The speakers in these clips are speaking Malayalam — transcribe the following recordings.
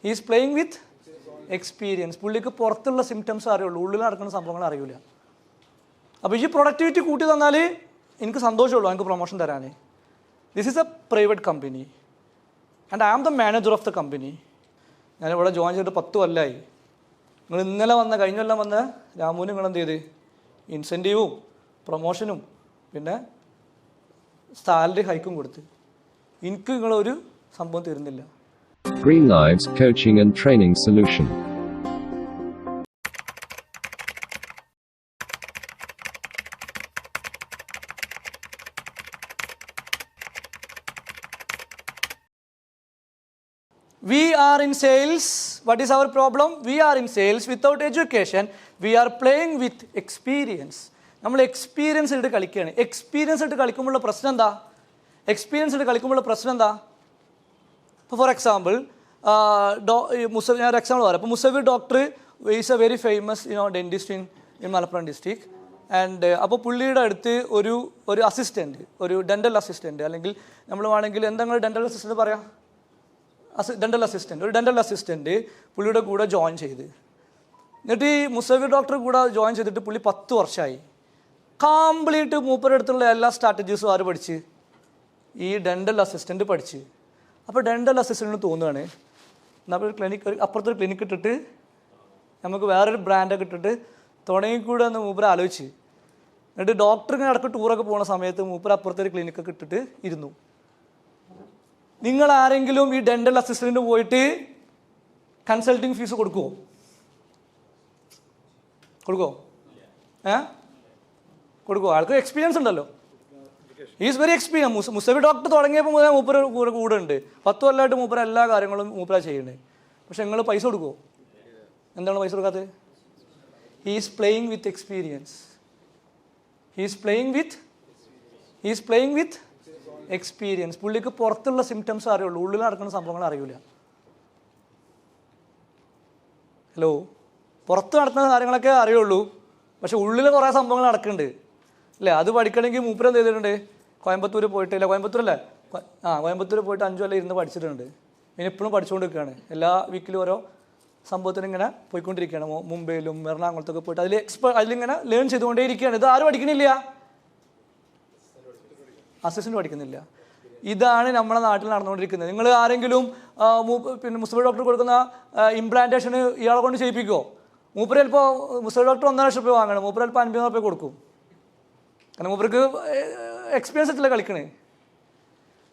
He is playing with experience. പുള്ളിക്ക് പുറത്തുള്ള സിംറ്റംസ് അറിയുള്ളൂ, ഉള്ളിൽ നടക്കുന്ന സംഭവങ്ങൾ അറിയില്ല. അപ്പോൾ ഈ പ്രൊഡക്ടിവിറ്റി കൂട്ടി തന്നാൽ എനിക്ക് സന്തോഷമുള്ളൂ, എനിക്ക് പ്രൊമോഷൻ തരാൻ. This is a private company and I am the manager of the company. ഞാനിവിടെ ജോയിൻ ചെയ്തിട്ട് 10 കൊല്ലമായി. നിങ്ങൾ ഇന്നലെ വന്ന കഴിഞ്ഞ കൊല്ലം വന്ന രാമുവിന് നിങ്ങൾ എന്ത് ചെയ്ത് ഇൻസെൻറ്റീവും പ്രൊമോഷനും പിന്നെ സാലറി ഹൈക്കും കൊടുത്ത്. എനിക്ക് നിങ്ങളൊരു സംഭവം തരുന്നില്ല. Greenlives Coaching and Training Solution. We are in sales. What is our problem? We are in sales without education. We are playing with experience. നമ്മൾ എക്സ്പീരിയൻസ് എടുത്ത് കളിക്കുകയാണ്. എക്സ്പീരിയൻസ് എടുത്ത് കളിക്കുമ്പോഴുള്ള പ്രശ്നം എന്താ? ഇപ്പോൾ ഫോർ എക്സാമ്പിൾ ഞാൻ ഒരു എക്സാമ്പിൾ പറയാം. ഇപ്പോൾ Musavi doctor is a very famous dentist in Malappuram district. And അപ്പോൾ പുള്ളിയുടെ അടുത്ത് ഒരു അസിസ്റ്റൻറ്റ്, ഒരു ഡെൻ്റൽ അസിസ്റ്റൻറ്റ്, അല്ലെങ്കിൽ നമ്മൾ വേണമെങ്കിൽ എന്തെങ്കിലും ഡെൻ്റൽ അസിസ്റ്റൻറ്റ് പറയാം, ഒരു ഡെൻ്റൽ അസിസ്റ്റൻറ്റ് പുള്ളിയുടെ കൂടെ ജോയിൻ ചെയ്ത്. എന്നിട്ട് ഈ മുസവി ഡോക്ടർ കൂടെ ജോയിൻ ചെയ്തിട്ട് പുള്ളി 10 വർഷമായി. കംപ്ലീറ്റ് മൂപ്പരുടെ അടുത്തുള്ള എല്ലാ സ്ട്രാറ്റജീസും ആര് പഠിച്ച്? ഈ ഡെൻ്റൽ അസിസ്റ്റൻറ്റ് പഠിച്ച്. അപ്പോൾ ഡെൻ്റൽ അസിസ്റ്റൻറ്റിന് തോന്നുകയാണ് നമ്മളൊരു അപ്പുറത്തൊരു ക്ലിനിക്ക് ഇട്ടിട്ട് നമുക്ക് വേറൊരു ബ്രാൻഡൊക്കെ ഇട്ടിട്ട് തുടങ്ങിക്കൂടെ എന്ന് മൂപ്പർ ആലോചിച്ച്. എന്നിട്ട് ഡോക്ടറിങ്ങനെ ഇടയ്ക്ക് ടൂറൊക്കെ പോകുന്ന സമയത്ത് മൂപ്പർ അപ്പുറത്തൊരു ക്ലിനിക്കൊക്കെ ഇട്ടിട്ട് ഇരുന്നു. നിങ്ങൾ ആരെങ്കിലും ഈ ഡെൻ്റൽ അസിസ്റ്റൻറ്റിന് പോയിട്ട് കൺസൾട്ടിങ് ഫീസ് കൊടുക്കുമോ? കൊടുക്കുമോ? ആൾക്ക് എക്സ്പീരിയൻസ് ഉണ്ടല്ലോ. Is very experience. Musavi doctor തുടങ്ങിയപ്പോൾ മുതൽ മൂപ്പർ കൂടെ ഉണ്ട്. 10 കൊല്ലമായിട്ട് മൂപ്പർ എല്ലാ കാര്യങ്ങളും മൂപ്പരാ ചെയ്യുന്നത്. പക്ഷെ നിങ്ങൾ പൈസ കൊടുക്കുമോ? എന്താണ് പൈസ കൊടുക്കാത്തത്? He's playing with experience. He's playing with experience. പുള്ളിക്ക് പുറത്തുള്ള സിംറ്റംസ് അറിയുള്ളൂ, ഉള്ളിൽ നടക്കുന്ന സംഭവങ്ങൾ അറിയില്ല. ഹലോ, പുറത്ത് നടത്തുന്ന കാര്യങ്ങളൊക്കെ അറിയുള്ളൂ, പക്ഷെ ഉള്ളിൽ കുറേ സംഭവങ്ങൾ നടക്കുന്നുണ്ട് അല്ലേ? അത് പഠിക്കണമെങ്കിൽ മൂപ്പര് എന്ത് ചെയ്തിട്ടുണ്ട്? കോയമ്പത്തൂർ പോയിട്ട്, ഇല്ല കോയമ്പത്തൂരല്ലേ, കോയമ്പത്തൂർ പോയിട്ട് 5 കൊല്ലം ഇരുന്ന് പഠിച്ചിട്ടുണ്ട്. പിന്നെ ഇപ്പോഴും പഠിച്ചുകൊണ്ടിരിക്കുകയാണ്. എല്ലാ വീക്കിലും ഓരോ സംഭവത്തിനും ഇങ്ങനെ പോയിക്കൊണ്ടിരിക്കുകയാണ്. മുംബൈയിലും എറണാകുളത്തൊക്കെ പോയിട്ട് അതിലിങ്ങനെ ലേൺ ചെയ്തുകൊണ്ടേ ഇരിക്കുകയാണ്. ഇത് ആരും പഠിക്കണില്ല, അസിസ്റ്റൻ്റ് പഠിക്കുന്നില്ല. ഇതാണ് നമ്മുടെ നാട്ടിൽ നടന്നുകൊണ്ടിരിക്കുന്നത്. നിങ്ങൾ ആരെങ്കിലും പിന്നെ മുസ്ലിം ഡോക്ടർ കൊടുക്കുന്ന ഇംപ്ലാന്റേഷന് ഇയാളെ കൊണ്ട് ചെയ്യിപ്പിക്കുമോ? മൂപ്പര് ചിലപ്പോൾ മുസ്ലിം ഡോക്ടർ 1.5 ലക്ഷം രൂപ വാങ്ങണം, മൂപ്പര് ചിലപ്പോൾ 50,000 രൂപ കൊടുക്കും. കാരണം മൂപ്പർക്ക് എക്സ്പീരിയൻസ് ആയിട്ടില്ല കളിക്കണേ.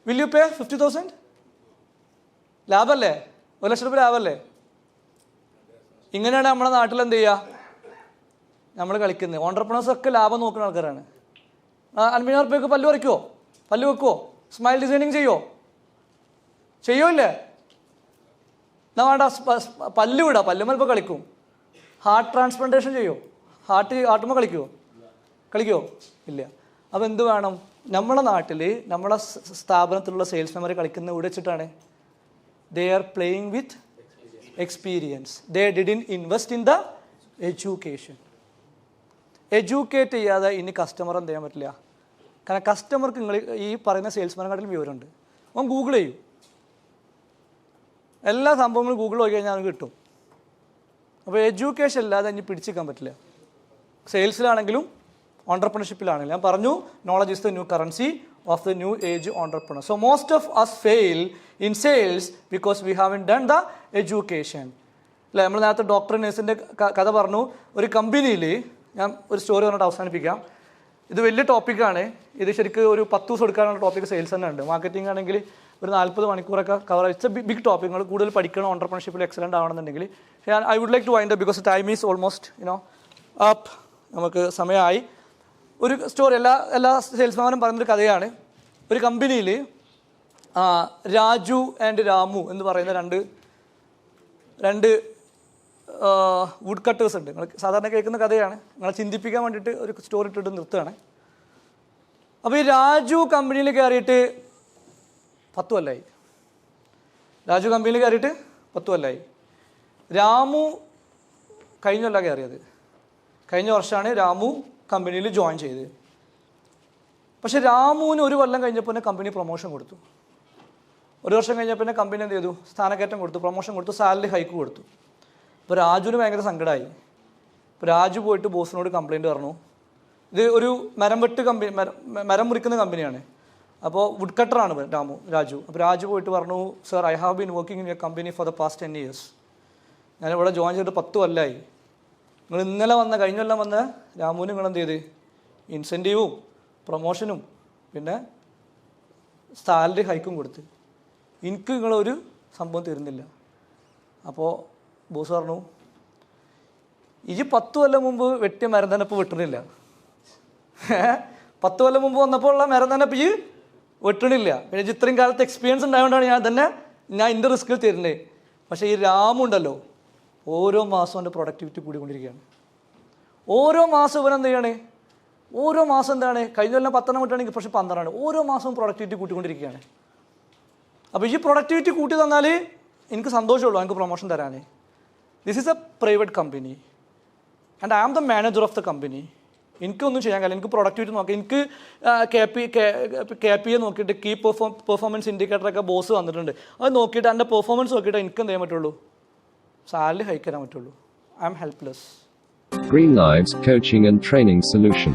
വിൽ യു പേ 50,000? ലാഭമല്ലേ? 1 ലക്ഷം രൂപ ലാഭമല്ലേ? ഇങ്ങനെയാണ് നമ്മുടെ നാട്ടിൽ എന്ത് ചെയ്യുക, നമ്മൾ കളിക്കുന്നത്. ഓൺട്രപ്രണേഴ്സൊക്കെ ലാഭം നോക്കുന്ന ആൾക്കാരാണ്. 50,000 രൂപയ്ക്ക് പല്ല് പറിക്കുമോ? പല്ല് വെക്കുമോ? Smile designing ചെയ്യൂല്ലേ? എന്നാ വേണ്ട, പല്ല് വിടാം, പല്ലുമ്മ ഇപ്പോൾ കളിക്കും. ഹാർട്ട് ട്രാൻസ്പ്ലാന്റേഷൻ ചെയ്യുമോ? ഹാർട്ടുമ്മ കളിക്കുമോ? ഇല്ല. അപ്പോൾ എന്ത് വേണം? നമ്മളെ നാട്ടിൽ നമ്മളെ സ്ഥാപനത്തിലുള്ള സെയിൽസ്മാൻമാർ കളിക്കുന്ന ഇവിടെ വെച്ചിട്ടാണ്. They are playing with experience. They didn't invest in the education. Educate ചെയ്യാതെ ഇനി കസ്റ്റമർ എന്ത് ചെയ്യാൻ പറ്റില്ല. കാരണം കസ്റ്റമർക്ക് നിങ്ങൾ ഈ പറയുന്ന സെയിൽസ്മാനെക്കാട്ടിലും വിവരമുണ്ട്. അവൻ ഗൂഗിൾ ചെയ്യും, എല്ലാ സംഭവങ്ങളും ഗൂഗിൾ നോക്കി കഴിഞ്ഞാൽ അവന് കിട്ടും. അപ്പോൾ എഡ്യൂക്കേഷൻ ഇല്ലാതെ ഇനി പിടിച്ചിരിക്കാൻ പറ്റില്ല. സെയിൽസിലാണെങ്കിലും ഓൺട്രപ്രണർഷിപ്പിലാണെങ്കിലും. ഞാൻ പറഞ്ഞു, knowledge is the new currency of the new age entrepreneur. So most of us fail in sales because we haven't done the education. അല്ലേ, നമ്മൾ നേരത്തെ ഡോക്ടർ നേഴ്സിൻ്റെ കഥ പറഞ്ഞു. ഒരു കമ്പനിയിൽ ഞാൻ ഒരു സ്റ്റോറി പറഞ്ഞിട്ട് അവസാനിപ്പിക്കാം. ഇത് വലിയ ടോപ്പിക്കാണ്. ഇത് ശരിക്കും ഒരു 10 ദിവസം എടുക്കാനുള്ള ടോപ്പിക്ക് സെയിൽസ് തന്നെ ഉണ്ട്. മാർക്കറ്റിംഗ് ആണെങ്കിൽ ഒരു 40 മണിക്കൂറൊക്കെ cover. It's a big topic. നിങ്ങൾ കൂടുതൽ പഠിക്കണം, ഓൺട്രപ്രണർഷിപ്പിൽ എക്സലൻ്റ് ആവണമെന്നുണ്ടെങ്കിൽ. I would like to wind up because time is almost up. നമുക്ക് സമയമായി. ഒരു സ്റ്റോറി എല്ലാ സെയിൽസ്മാനും പറയുന്നൊരു കഥയാണ്. ഒരു കമ്പനിയിൽ രാജു ആൻഡ് രാമു എന്ന് പറയുന്ന രണ്ട് വുഡ് കട്ടേഴ്സ് ഉണ്ട്. നിങ്ങൾ സാധാരണ കേൾക്കുന്ന കഥയാണ്. നിങ്ങളെ ചിന്തിപ്പിക്കാൻ വേണ്ടിയിട്ട് ഒരു സ്റ്റോറി ഇട്ടിട്ട് നിർത്തുകയാണ്. അപ്പോൾ ഈ രാജു കമ്പനിയിൽ കയറിയിട്ട് 10 കൊല്ലമായി. രാമു കഴിഞ്ഞ കൊല്ലം കയറിയത്. കഴിഞ്ഞ വർഷമാണ് രാമു കമ്പനിയിൽ ജോയിൻ ചെയ്തത്. പക്ഷെ രാമുവിന് 1 കൊല്ലം കഴിഞ്ഞപ്പോൾ തന്നെ കമ്പനി പ്രൊമോഷൻ കൊടുത്തു. 1 വർഷം കഴിഞ്ഞപ്പോൾ പിന്നെ കമ്പനി എന്ത് ചെയ്തു, സ്ഥാനക്കയറ്റം കൊടുത്തു, പ്രൊമോഷൻ കൊടുത്തു, സാലറി ഹൈക്ക് കൊടുത്തു. അപ്പോൾ രാജുവിന് ഭയങ്കര സങ്കടമായി. അപ്പോൾ രാജു പോയിട്ട് ബോസിനോട് കംപ്ലയിൻറ്റ് പറഞ്ഞു. ഇത് ഒരു മരം മുറിക്കുന്ന കമ്പനിയാണ്. അപ്പോൾ വുഡ് കട്ടറാണ് രാജു. അപ്പോൾ രാജു പോയിട്ട് പറഞ്ഞു, sir I have been working in your company for the past 10 years. ഞാനിവിടെ ജോയിൻ ചെയ്തിട്ട് 10 കൊല്ലമായി. നിങ്ങൾ ഇന്നലെ കഴിഞ്ഞ കൊല്ലം വന്ന രാമുവിന് നിങ്ങൾ എന്ത് ചെയ്ത് ഇൻസെൻറ്റീവും പ്രൊമോഷനും പിന്നെ സാലറി ഹൈക്കും കൊടുത്ത് എനിക്ക് നിങ്ങളൊരു സംഭവം തരുന്നില്ല. അപ്പോൾ ബോസ് പറഞ്ഞു, ഈ 10 കൊല്ലം മുമ്പ് വെട്ടിയ മരം തന്നെ ഇപ്പോൾ വെട്ടണില്ല. 10 കൊല്ലം മുമ്പ് വന്നപ്പോൾ ഉള്ള മരം തന്നെ ഇപ്പോൾ ഈ വെട്ടണില്ല. പിന്നെ ഇത്രയും കാലത്ത് എക്സ്പീരിയൻസ് ഉണ്ടായതുകൊണ്ടാണ് ഞാൻ എൻ്റെ റിസ്കിൽ തരുന്നത്. പക്ഷേ ഈ രാമുണ്ടല്ലോ, ഓരോ മാസവും എൻ്റെ പ്രൊഡക്ടിവിറ്റി കൂടിക്കൊണ്ടിരിക്കുകയാണ്. ഓരോ മാസം ഇവനെന്ത് ചെയ്യണേ, ഓരോ മാസം എന്താണ്, കഴിഞ്ഞ കൊല്ലം 10 വിട്ടാണെങ്കിൽ പക്ഷേ 12. ഓരോ മാസവും പ്രൊഡക്ടിവിറ്റി കൂട്ടിക്കൊണ്ടിരിക്കുകയാണ്. അപ്പോൾ ഈ പ്രൊഡക്ടിവിറ്റി കൂട്ടി തന്നാൽ എനിക്ക് സന്തോഷമുള്ളൂ, എനിക്ക് പ്രൊമോഷൻ തരാൻ. This is a private company and I am the manager of the company. എനിക്കൊന്നും ചെയ്യാൻ കഴിയില്ല. എനിക്ക് പ്രൊഡക്ടിവിറ്റി നോക്കാം. എനിക്ക് KPI നോക്കിയിട്ട് കീ പെർഫോമൻസ് ഇൻഡിക്കേറ്ററൊക്കെ ബോസ് തന്നിട്ടുണ്ട്. അത് നോക്കിയിട്ട് എൻ്റെ പെർഫോമൻസ് നോക്കിയിട്ട് എനിക്ക് എന്ത് ചെയ്യാൻ പറ്റുള്ളൂ, സാലറി ഹൈക്ക് തരാൻ പറ്റുള്ളൂ. I am helpless. Greenlives Coaching and Training Solution.